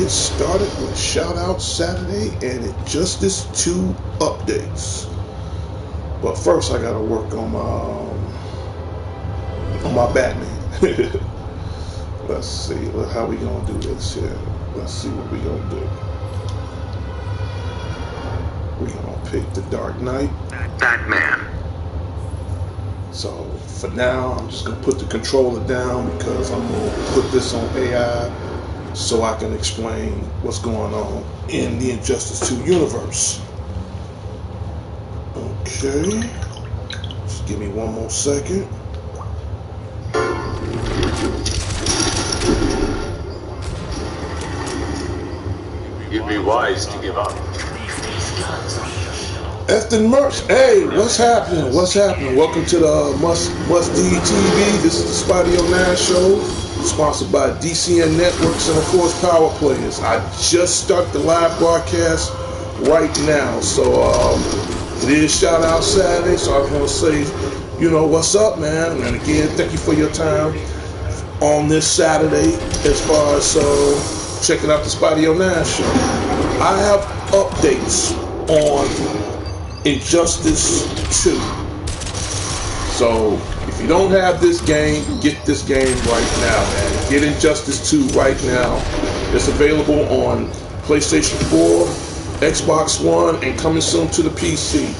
get started with Shout Out Saturday and Injustice 2 updates. But first, I gotta work on my Batman. Let's see how we gonna do this here. Let's see what we gonna do. We're gonna pick the Dark Knight. Batman. So for now, I'm just gonna put the controller down because I'm gonna put this on AI so I can explain what's going on in the Injustice 2 universe. Okay, just give me one more second. You'd be wise to give up. Efton Merch, hey, what's happening? What's happening? Welcome to the Must D TV. This is the Spotty 09 show, sponsored by D.C.N Networks and of course Power Players. I just started the live broadcast right now, so it is Shout Out Saturday. So I was gonna say, what's up, man? And again, thank you for your time on this Saturday as far as checking out the Spotty 09 show. I have updates on Injustice 2. So if you don't have this game, get this game right now, man. Get Injustice 2 right now. It's available on PlayStation 4, Xbox One, and coming soon to the PC.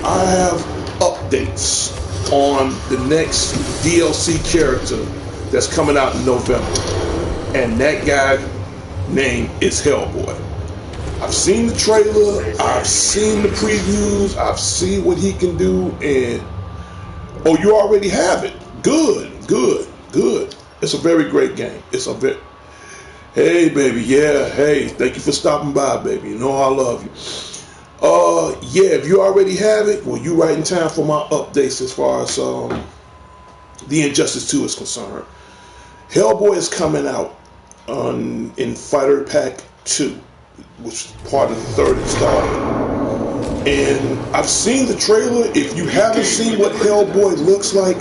I have updates on the next DLC character that's coming out in November. And that guy name is Hellboy. I've seen the trailer, I've seen the previews, I've seen what he can do, and you already have it. Good. It's a very great game. Hey baby, yeah, hey, thank you for stopping by, baby. You know I love you. Yeah, if you already have it, well, you right in time for my updates as far as the Injustice 2 is concerned. Hellboy is coming out in Fighter Pack 2. Which is part of the third installment. And I've seen the trailer. If you haven't seen what Hellboy looks like,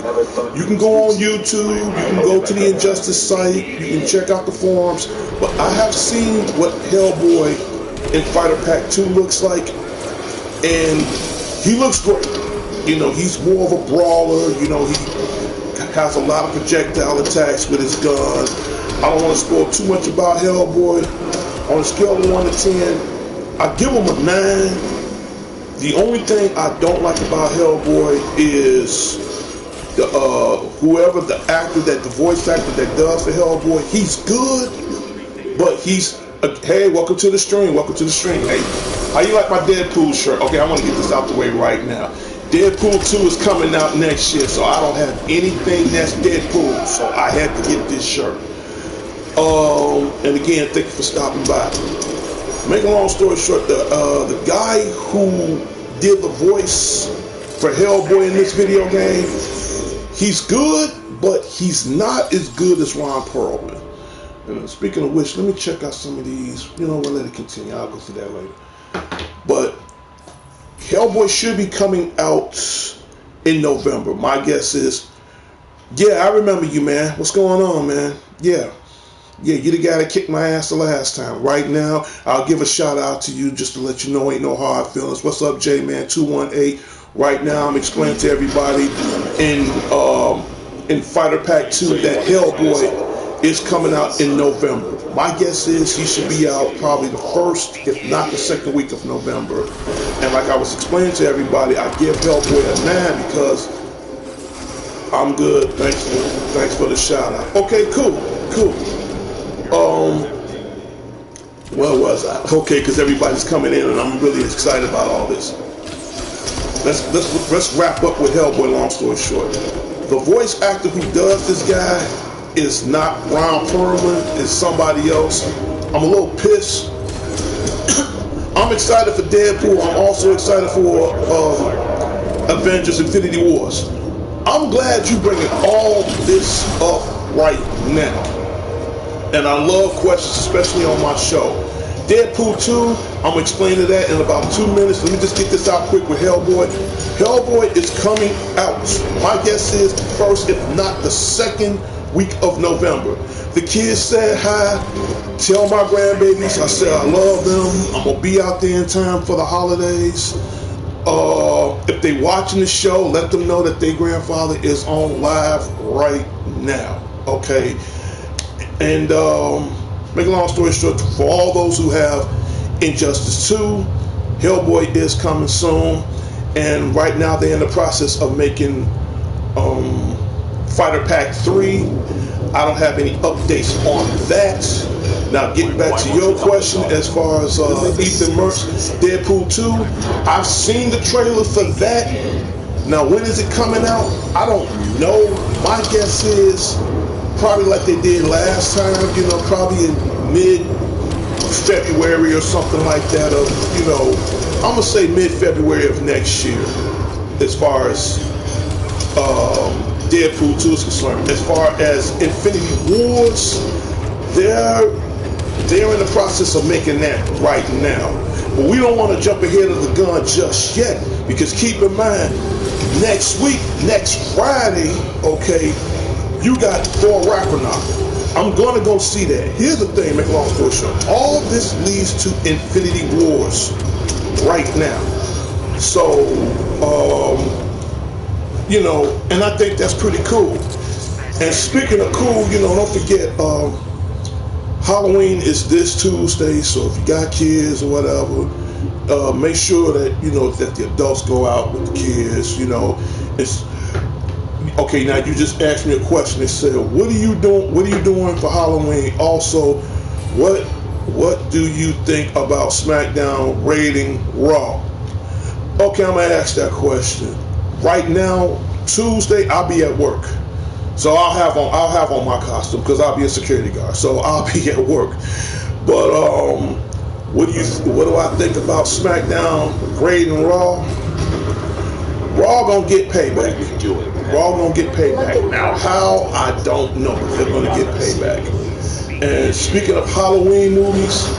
you can go on YouTube, you can go to the Injustice site, you can check out the forums. But I have seen what Hellboy in Fighter Pack 2 looks like, and he looks great. He's more of a brawler, he has a lot of projectile attacks with his gun. I don't want to spoil too much about Hellboy. On a scale of 1 to 10, I give him a 9. The only thing I don't like about Hellboy is whoever the voice actor that does for Hellboy. He's good, but hey, welcome to the stream. Hey, how you like my Deadpool shirt? Okay, I want to get this out the way right now. Deadpool 2 is coming out next year, so I don't have anything that's Deadpool, so I had to get this shirt. And again, thank you for stopping by. Make a long story short, the guy who did the voice for Hellboy in this video game, he's good, but he's not as good as Ron Perlman. And speaking of which, let me check out some of these. We'll let it continue. I'll go through that later. But Hellboy should be coming out in November. My guess is, yeah, I remember you, man. What's going on, man? Yeah, you're the guy that kicked my ass the last time. Right now, I'll give a shout out to you just to let you know ain't no hard feelings. What's up, J-Man218? Right now, I'm explaining to everybody in Fighter Pack 2 that Hellboy is coming out in November. My guess is he should be out probably the first, if not the second week of November. And like I was explaining to everybody, I give Hellboy a 9 because I'm good. Thanks for the shout out. Okay, cool. Where was I? Okay, because everybody's coming in and I'm really excited about all this. Let's wrap up with Hellboy, long story short. The voice actor who does this guy is not Ron Perlman, it's somebody else. I'm a little pissed. I'm excited for Deadpool. I'm also excited for Avengers Infinity Wars. I'm glad you're bringing all this up right now. And I love questions, especially on my show. Deadpool 2, I'm explaining that in about 2 minutes. Let me just get this out quick with Hellboy. Hellboy is coming out. My guess is first, if not the second week of November. The kids said hi. Tell my grandbabies I said I love them. I'm gonna be out there in time for the holidays. If they watching the show, let them know that their grandfather is on live right now. Okay, and make a long story short, for all those who have Injustice 2, Hellboy is coming soon, and right now they're in the process of making Fighter Pack 3. I don't have any updates on that. Now, getting back to your question as far as Ethan Mertz, Deadpool 2, I've seen the trailer for that. Now, when is it coming out? I don't know. My guess is probably like they did last time, you know, probably in mid-February or something like that. Of, you know, I'm going to say mid-February of next year as far as Deadpool 2 is concerned. As far as Infinity Wars, they're in the process of making that right now. But we don't want to jump ahead of the gun just yet, because keep in mind, next week, next Friday, okay, you got Thor Ragnarok. I'm going to go see that. Here's the thing, make a long story short. All this leads to Infinity Wars right now. So, you know, and I think that's pretty cool. And speaking of cool, you know, don't forget, Halloween is this Tuesday, so if you got kids or whatever, make sure that, you know, that the adults go out with the kids, you know. It's okay. Now you just asked me a question. They said, what are you doing for Halloween? Also, what do you think about SmackDown raiding Raw? Okay, I'm gonna ask that question. Right now, Tuesday, I'll be at work. So I'll have on my costume because I'll be a security guard. So I'll be at work. But what do I think about SmackDown raiding Raw? Raw gonna get payback. Raw gonna get payback. Now how, I don't know. They're gonna get payback. And speaking of Halloween movies,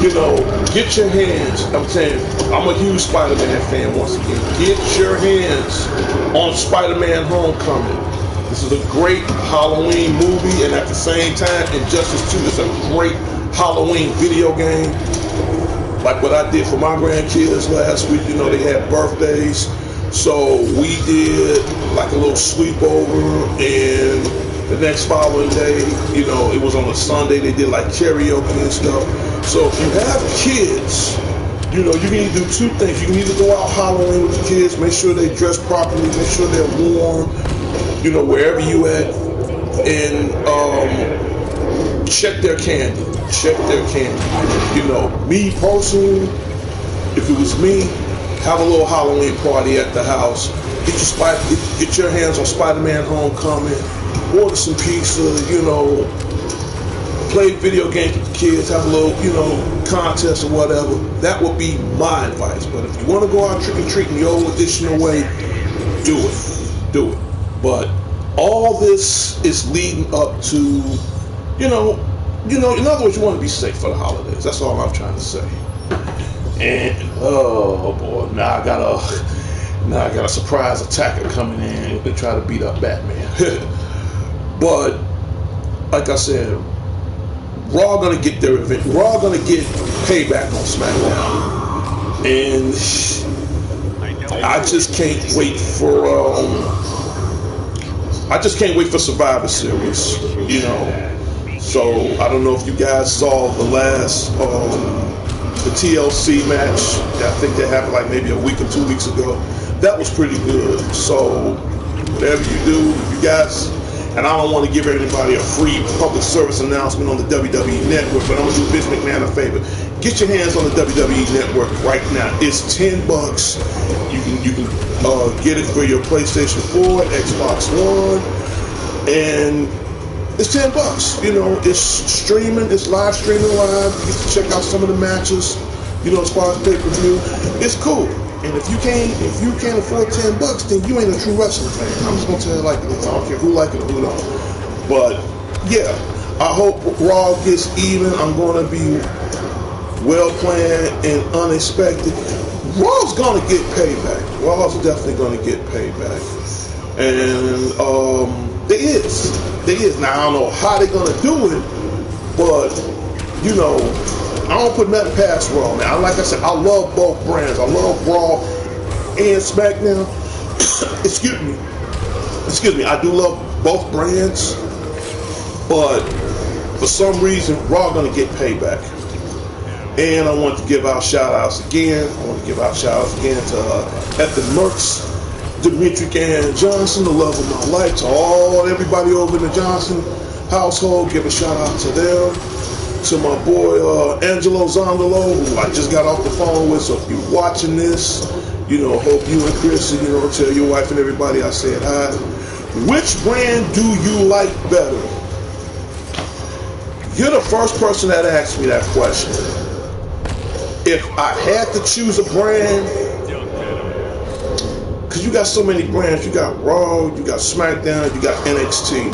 you know, get your hands. I'm saying, I'm a huge Spider-Man fan once again. Get your hands on Spider-Man Homecoming. This is a great Halloween movie, and at the same time, Injustice 2 is a great Halloween video game. Like what I did for my grandkids last week, you know, they had birthdays. So we did like a little sleepover, and the next following day, you know, it was on a Sunday, they did like karaoke and stuff. So if you have kids, you know, you can either do two things. You can either go out Halloween with the kids, make sure they dress properly, make sure they're warm, you know, wherever you at, and check their candy. Check their candy. You know, me personally, if it was me, have a little Halloween party at the house. Get your hands on Spider-Man Homecoming. Order some pizza. You know, play video games with the kids. Have a little, you know, contest or whatever. That would be my advice. But if you want to go out trick or treating the old traditional way, do it. Do it. But all this is leading up to, you know, in other words, you want to be safe for the holidays. That's all I'm trying to say. And oh boy, now I got a surprise attacker coming in to try to beat up Batman. But like I said, Raw gonna get their event. Raw gonna get payback on SmackDown, and I just can't wait for. I just can't wait for Survivor Series. You know, so I don't know if you guys saw the last. The TLC match, I think that happened like maybe a week or 2 weeks ago. That was pretty good. So whatever you do, you guys, and I don't want to give everybody a free public service announcement on the WWE Network, but I'm gonna do Vince McMahon a favor. Get your hands on the WWE Network right now. It's $10. You can get it for your PlayStation 4, Xbox One, and it's $10. You know, it's streaming, it's live streaming live. You get to check out some of the matches, you know, as far as pay-per-view. It's cool. And if you can't afford $10, then you ain't a true wrestling fan. I'm just gonna tell you like it is. I don't care who like it or who don't. But yeah, I hope Raw gets even. I'm gonna be well planned and unexpected. Raw's gonna get payback. Raw's definitely gonna get payback. And There is. Now, I don't know how they're going to do it, but, you know, I don't put nothing past Raw, man. Like I said, I love both brands. I love Raw and SmackDown. Excuse me. I do love both brands, but for some reason, Raw going to get payback. And I want to give out shout-outs again. I want to give out shout-outs again to Ethan Mertz, Dimitri and Johnson, the love of my life, to everybody over in the Johnson household. Give a shout-out to them. To my boy Angelo Zondolo, who I just got off the phone with. So if you're watching this, you know, hope you and Chris, you know, tell your wife and everybody I said hi. Which brand do you like better? You're the first person that asked me that question. If I had to choose a brand, because you got so many brands, you got Raw, you got SmackDown, you got NXT.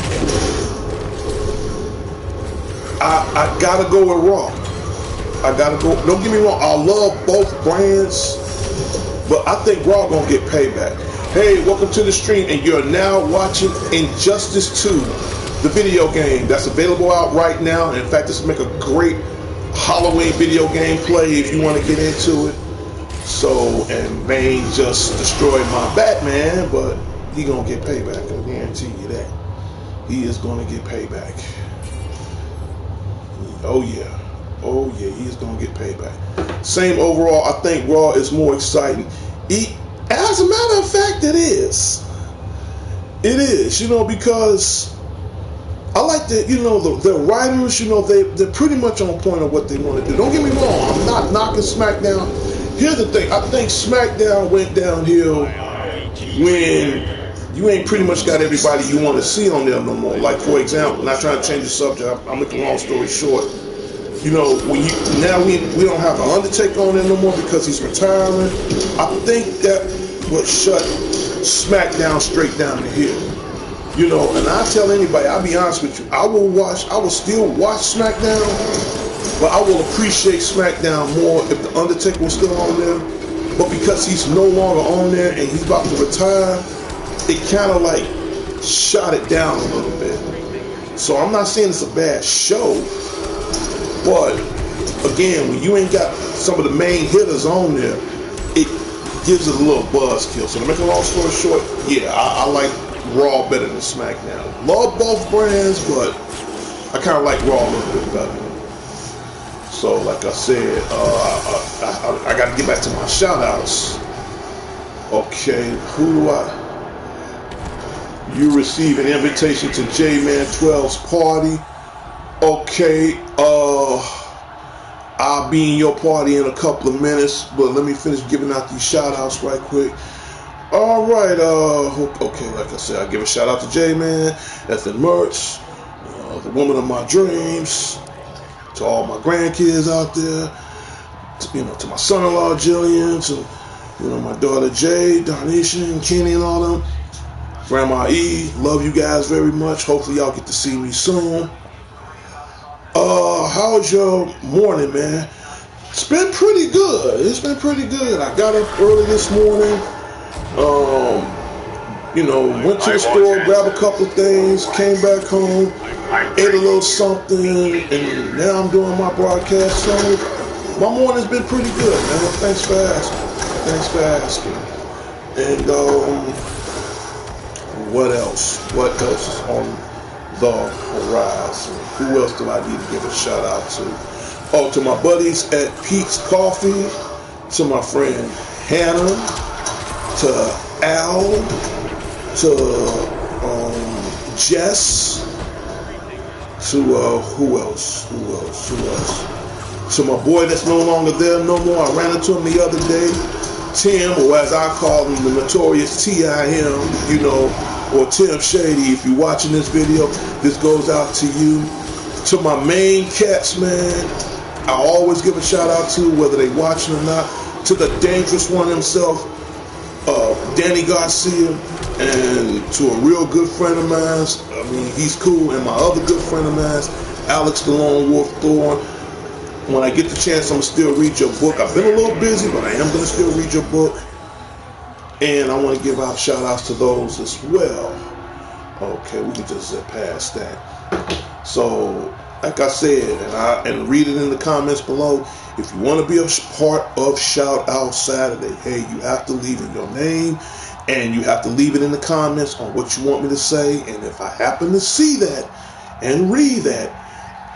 I gotta go with Raw. I gotta go. Don't get me wrong, I love both brands, but I think Raw gonna get payback. Hey, welcome to the stream, and you're now watching Injustice 2, the video game that's available out right now. In fact, this will make a great Halloween video game play if you want to get into it. So, and Bane just destroyed my Batman, but he gonna get payback. I guarantee you that. He is gonna get payback. Oh yeah, he is gonna get payback. Same overall, I think Raw is more exciting. As a matter of fact, it is. It is, you know, because I like the, you know, the writers, you know, they're pretty much on point of what they want to do. Don't get me wrong, I'm not knocking SmackDown. Here's the thing, I think SmackDown went downhill when you ain't pretty much got everybody you want to see on there no more. Like, for example, not trying to change the subject, I'm making a long story short. You know, when we don't have the Undertaker on there no more because he's retiring. I think that would shut SmackDown straight down the hill. You know, and I tell anybody, I'll be honest with you, I will still watch SmackDown, but I will appreciate SmackDown more if the Undertaker was still on there. But because he's no longer on there and he's about to retire, it kind of like shot it down a little bit. So I'm not saying it's a bad show, but again, when you ain't got some of the main hitters on there, it gives it a little buzzkill. So to make a long story short, yeah, I like Raw better than SmackDown. Love both brands, but I kind of like Raw a little bit better. So like I said, I got to get back to my shout outs. Okay, who do I? You receive an invitation to J-Man 12's party. Okay, I'll be in your party in a couple of minutes, but let me finish giving out these shout outs right quick. Alright, okay, like I said, I give a shout out to J-Man, Ethan Mertz, the woman of my dreams, to all my grandkids out there, to my son-in-law Jillian, to my daughter Jay, Darnisha, and Kenny, and all them. Grandma E, love you guys very much. Hopefully y'all get to see me soon. How's your morning, man? It's been pretty good. It's been pretty good. I got up early this morning. Went to the store, grabbed a couple of things, came back home, ate a little something, and now I'm doing my broadcast. So my morning's been pretty good, man. Thanks for asking. And what else? What else is on the horizon? Who else do I need to give a shout out to? Oh, to my buddies at Pete's Coffee, to my friend Hannah, to Al, to Jess, to who else? To my boy that's no longer there no more. I ran into him the other day, Tim, or as I call him, the notorious T.I.M., or Tim Shady. If you're watching this video, this goes out to you. To my main cats, man, I always give a shout out to, whether they watching or not, to the dangerous one himself, Danny Garcia, and to a real good friend of mine, I mean, he's cool, and my other good friend of mine, Alex the Lone Wolf Thorne. When I get the chance, I'm going to still read your book. I've been a little busy, but I am going to still read your book. And I want to give out shout outs to those as well. Okay, we can just zip past that. So, like I said, and read it in the comments below. If you want to be a part of Shout Out Saturday, hey, you have to leave in your name, and you have to leave it in the comments on what you want me to say. And if I happen to see that and read that,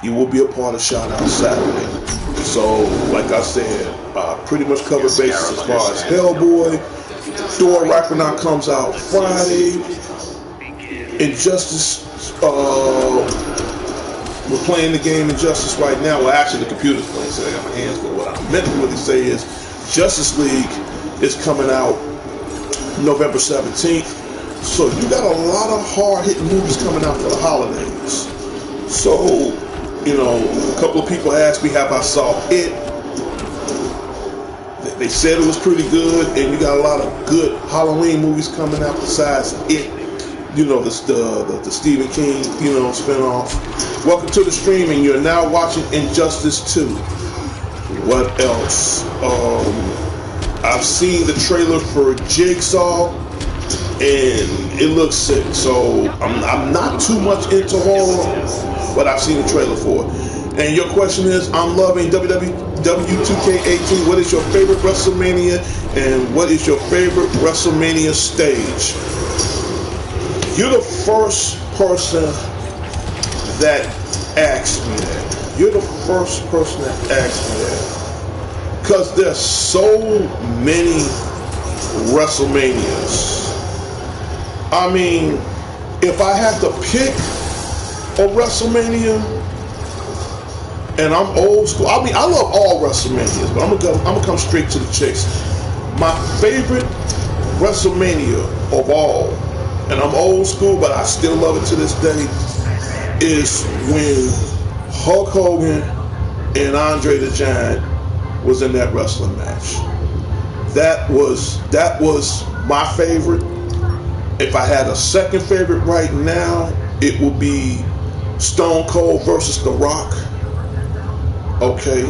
you will be a part of Shout Out Saturday. So, like I said, pretty much cover bases as far as Hellboy. Thor Ragnarok comes out Friday. Injustice, we're playing the game Injustice right now. Well, actually, the computer's playing, so I got my hands full. What I meant to really say is Justice League is coming out November 17th. So you got a lot of hard-hitting movies coming out for the holidays. So, you know, a couple of people asked me how I saw it. They said it was pretty good, and you got a lot of good Halloween movies coming out besides it. You know, the Stephen King, you know, spinoff. Welcome to the streaming. You're now watching Injustice 2. What else? I've seen the trailer for Jigsaw, and it looks sick. So I'm not too much into horror, but I've seen the trailer for it. And your question is, I'm loving WW2K18. What is your favorite WrestleMania, and what is your favorite WrestleMania stage? You're the first person that asked me that. You're the first person that asked me that. Because there's so many WrestleManias. I mean, if I had to pick a WrestleMania, and I'm old school, I mean, I love all WrestleManias, but I'm gonna come straight to the chase. My favorite WrestleMania of all, and I'm old school, but I still love it to this day, is when Hulk Hogan and Andre the Giant was in that wrestling match. That was my favorite. If I had a second favorite right now, it would be Stone Cold versus The Rock. Okay.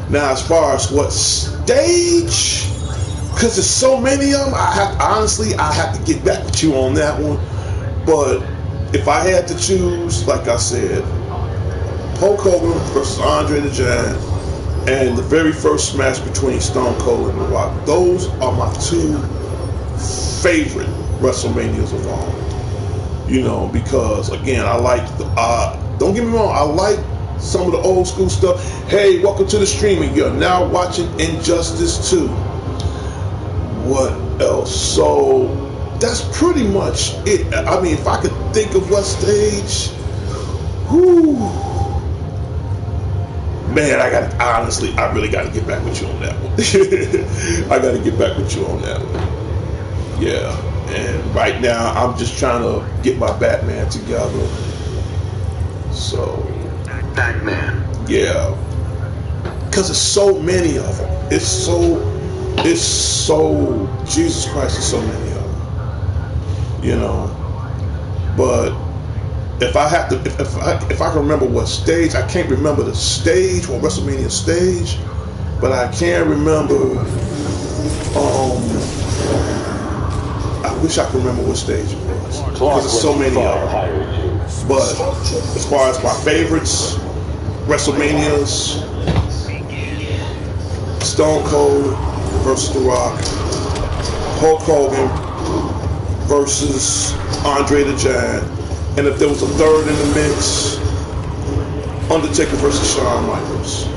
Now, as far as what stage, because there's so many of them, I have to get back with you on that one. But if I had to choose, like I said, Hulk Hogan versus Andre the Giant, and the very first match between Stone Cold and The Rock, those are my two favorite WrestleManias of all. You know, because again, I like don't get me wrong, I like some of the old school stuff. Hey, welcome to the streaming. You're now watching Injustice 2. What else? So that's pretty much it. I mean, if I could think of what stage, man, I really got to get back with you on that one. I got to get back with you on that one. Yeah, and right now I'm just trying to get my Batman together. So Batman. Yeah, because there's so many of them. It's so Jesus Christ, there's so many of them. You know, but if I have to, if I can remember what stage, I can't remember the stage or WrestleMania stage, but I can remember. I wish I could remember what stage it was because there's so many of them. But as far as my favorites, WrestleManias, Stone Cold versus The Rock, Hulk Hogan versus Andre the Giant, and if there was a third in the mix, Undertaker versus Shawn Michaels.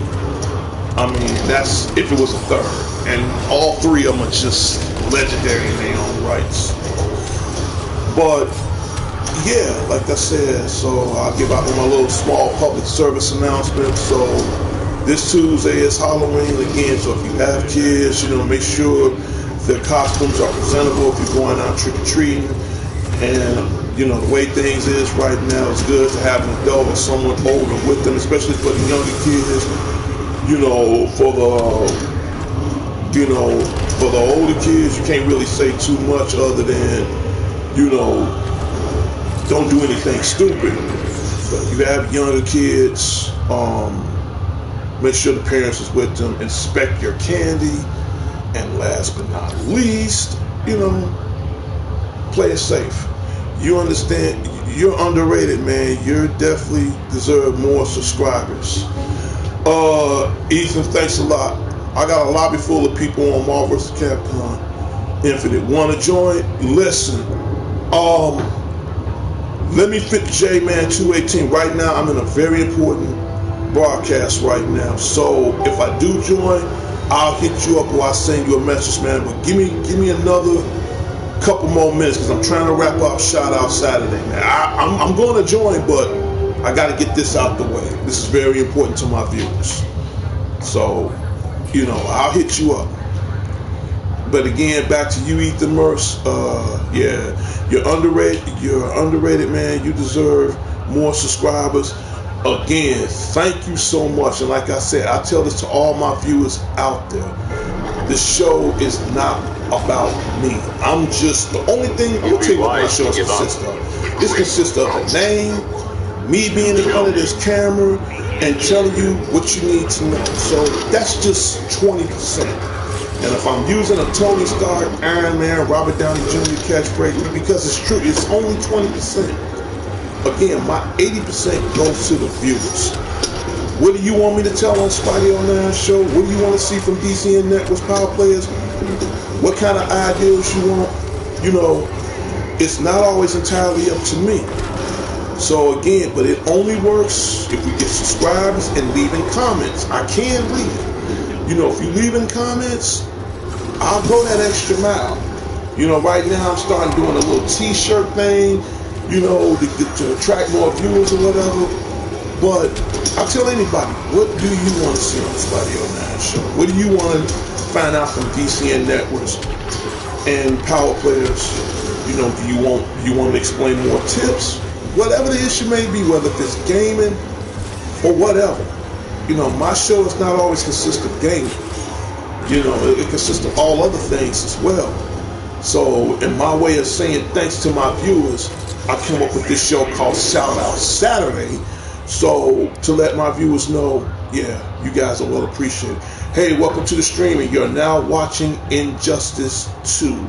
I mean, that's if it was a third, and all three of them are just legendary in their own rights. But yeah, like I said, so I'll give out my little small public service announcement. So this Tuesday is Halloween again, so if you have kids, you know, make sure their costumes are presentable if you're going out trick-or-treating. And, you know, the way things is right now, it's good to have an adult or someone older with them, especially for the younger kids. You know, for the older kids, you can't really say too much other than, you know, don't do anything stupid. But if you have younger kids, make sure the parents is with them. Inspect your candy, and last but not least, you know, play it safe. You understand? You're underrated, man. You definitely deserve more subscribers. Ethan, thanks a lot. I got a lobby full of people on Marvel vs. Capcom Infinite. Want to join? Listen. Let me fit J-Man 218. Right now, I'm in a very important broadcast right now. So if I do join, I'll hit you up or I'll send you a message, man. But give me another couple more minutes because I'm trying to wrap up Shout Out Saturday, man. I'm going to join, but I got to get this out the way. This is very important to my viewers. So, I'll hit you up. But again, back to you, Ethan Merce. Yeah, you're underrated, man. You deserve more subscribers. Again, thank you so much. And like I said, I tell this to all my viewers out there. The show is not about me. I'm just the only thing I'm gonna tell you what my show consists of. It consists of a name, me being in front of this camera, and telling you what you need to know. So that's just 20%. And if I'm using a Tony Stark, Iron Man, Robert Downey Jr. catchphrase, because it's true, it's only 20%. Again, my 80% goes to the viewers. What do you want me to tell on Spidey on Nine Show? What do you want to see from D.C.N. Network's Power Players? What kind of ideas you want? It's not always entirely up to me. So again, but it only works if we get subscribers and leaving comments. I can leave it. If you leave in comments, I'll go that extra mile. Right now I'm starting doing a little t-shirt thing, to attract more viewers or whatever. But I tell anybody, what do you want to see on Spidey on Nine Show? What do you want to find out from D.C.N. Networks and Power Players? Do you want to explain more tips? Whatever the issue may be, whether it's gaming or whatever. My show does not always consist of gaming. It consists of all other things as well. So, in my way of saying thanks to my viewers, I came up with this show called Shout Out Saturday. So, to let my viewers know, yeah, you guys are well appreciated. Hey, welcome to the streaming. You're now watching Injustice 2.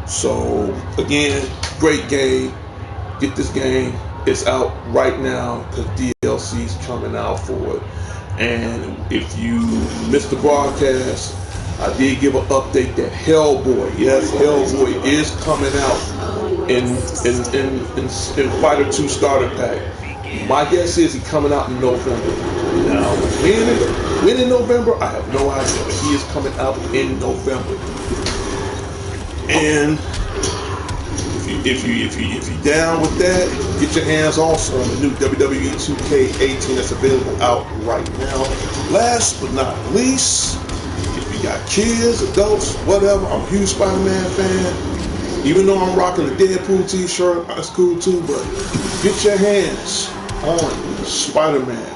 So, again, great game. Get this game. It's out right now because DLC's coming out for it. And if you missed the broadcast, I did give an update that Hellboy, yes, Hellboy is coming out in Fighter 2 Starter Pack. My guess is he's coming out in November. Now, when in November, I have no idea, but he is coming out in November. And if you're down with that, get your hands also on the new WWE 2K18 that's available out right now. Last but not least, if you got kids, adults, whatever, I'm a huge Spider-Man fan. Even though I'm rocking a Deadpool t-shirt, that's cool too, but get your hands on Spider-Man.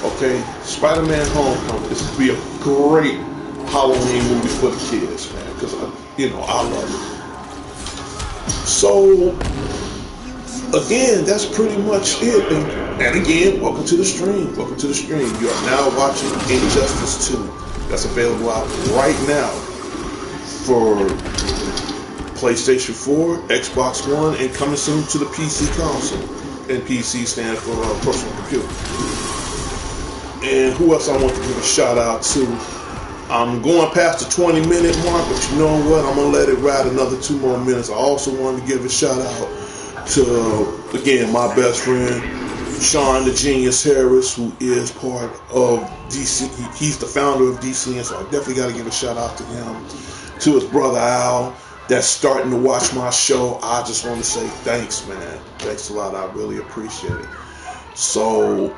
Okay? Spider-Man Homecoming. This would be a great Halloween movie for the kids, man, because I love it. So, again, that's pretty much it. And again, welcome to the stream. Welcome to the stream. You are now watching Injustice 2. That's available out right now for PlayStation 4, Xbox One, and coming soon to the PC console. And PC stands for personal computer. And who else I want to give a shout out to? I'm going past the 20-minute mark, but you know what? I'm going to let it ride another 2 more minutes. I also wanted to give a shout out to, again, my best friend, Sean the Genius Harris, who is part of DC. He's the founder of D.C.N, so I definitely got to give a shout out to him. To his brother Al, that's starting to watch my show. I just want to say thanks, man. Thanks a lot. I really appreciate it. So,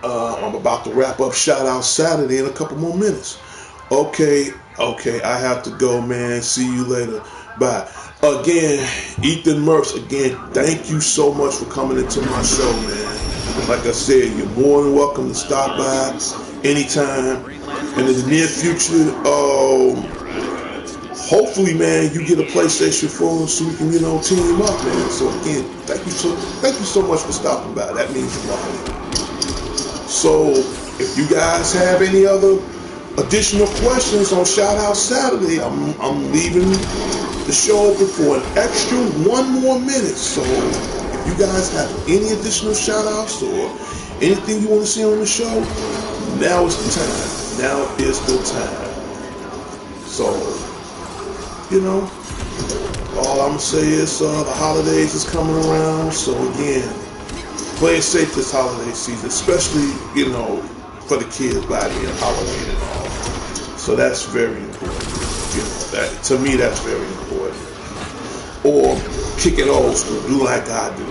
I'm about to wrap up Shout Out Saturday in a couple more minutes. Okay, I have to go, man. See you later. Bye. Again, Ethan Merce, again, thank you so much for coming into my show, man. Like I said, you're more than welcome to stop by anytime. And in the near future, hopefully, man, you get a PlayStation 4 so we can, team up, man. So again, thank you so much for stopping by. That means a lot. So, if you guys have any other additional questions on Shout Out Saturday, I'm leaving the show open for an extra 1 more minute. So if you guys have any additional shout outs or anything you want to see on the show, now is the time. Now is the time. So, you know, all I'm going to say is the holidays is coming around. So again, play it safe this holiday season, especially, you know, for the kids by being Halloween and all. So that's very important. You know, that to me that's very important. Or kick it old school, do like I do.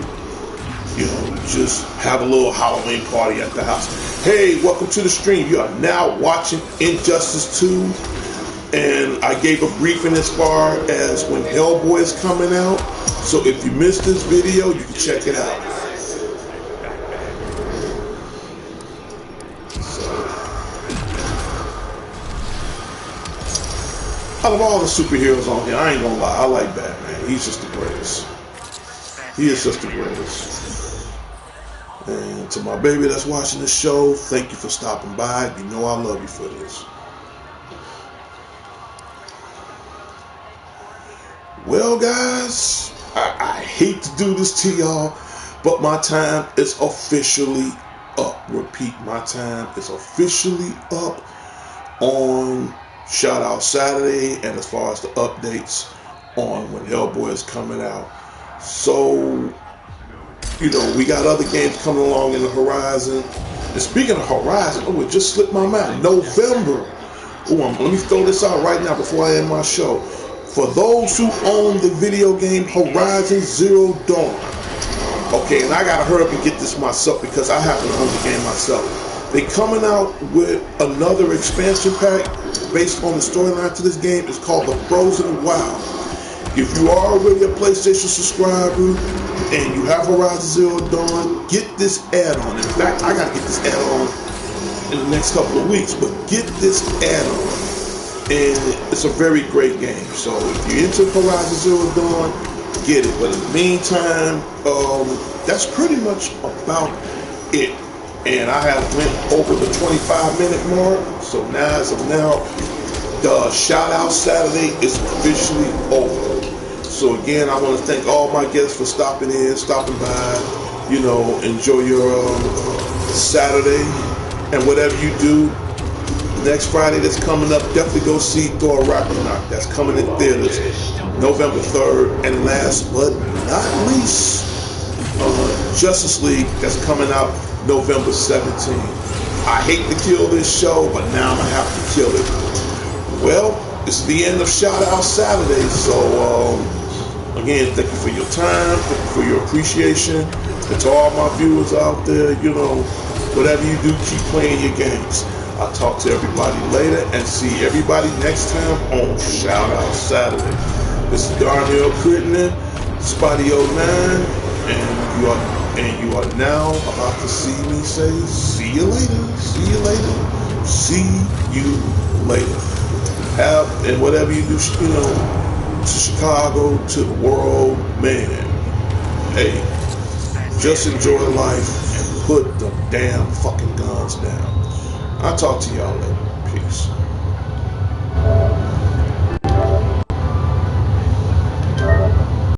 You know, just have a little Halloween party at the house. Hey, welcome to the stream. You are now watching Injustice 2. And I gave a briefing as far as when Hellboy is coming out. So if you missed this video, you can check it out. Out of all the superheroes on here, I ain't gonna lie, I like Batman. He's just the greatest. He is just the greatest. And to my baby that's watching the show, thank you for stopping by. You know I love you for this. Well, guys, I hate to do this to y'all, but my time is officially up. Repeat, my time is officially up on Shout Out Saturday, and as far as the updates on when Hellboy is coming out. So, you know, we got other games coming along in the horizon. And speaking of horizon, oh, it just slipped my mind. November. Oh, let me throw this out right now before I end my show. For those who own the video game Horizon Zero Dawn. Okay, and I gotta hurry up and get this myself because I happen to own the game myself. They coming out with another expansion pack based on the storyline to this game. It's called The Frozen Wild. If you are already a PlayStation subscriber and you have Horizon Zero Dawn, get this add-on. In fact, I gotta get this add-on in the next couple of weeks, but get this add-on. And it's a very great game. So if you're into Horizon Zero Dawn, get it. But in the meantime, that's pretty much about it. And I have went over the 25-minute mark. So now, as of now, the Shout Out Saturday is officially over. So again, I want to thank all my guests for stopping in, stopping by. You know, enjoy your Saturday. And whatever you do, next Friday that's coming up, definitely go see Thor Ragnarok. That's coming in theaters November 3rd. And last but not least, Justice League that's coming out November 17th. I hate to kill this show, but now I'm going to have to kill it. Well, it's the end of Shout Out Saturday. So, again, thank you for your time, thank you for your appreciation. And to all my viewers out there, you know, whatever you do, keep playing your games. I'll talk to everybody later and see everybody next time on Shout Out Saturday. This is Darnell Crittenden, Spotty09, and you are now about to see me say, see you later, see you later, see you later. And whatever you do, you know, to Chicago, to the world, man, hey, just enjoy life and put the damn fucking guns down. I'll talk to y'all later. Peace.